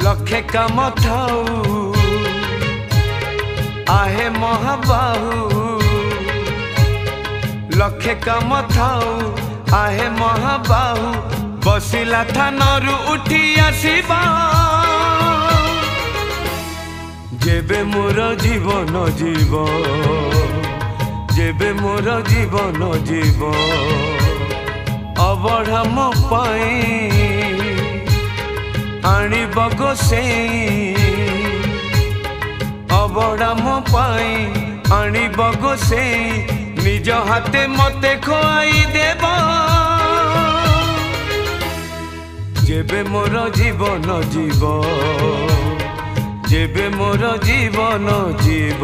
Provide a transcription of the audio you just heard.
लखे काम थाऊ आहे महाबाहू लखे काम थाऊ आहे महाबाहू बसिला थानरू उठी आसीबा जेबे मोर जीवन जीव जेबे मोर जीवन जीव अबढ़ा मो पाई आणिब गोसेई अबढ़ा मो पाई आणिब गोसेई निज हाथे मते खुआई देब जेबे मोर जीवन जीव जेबे मोर जीवन जीव।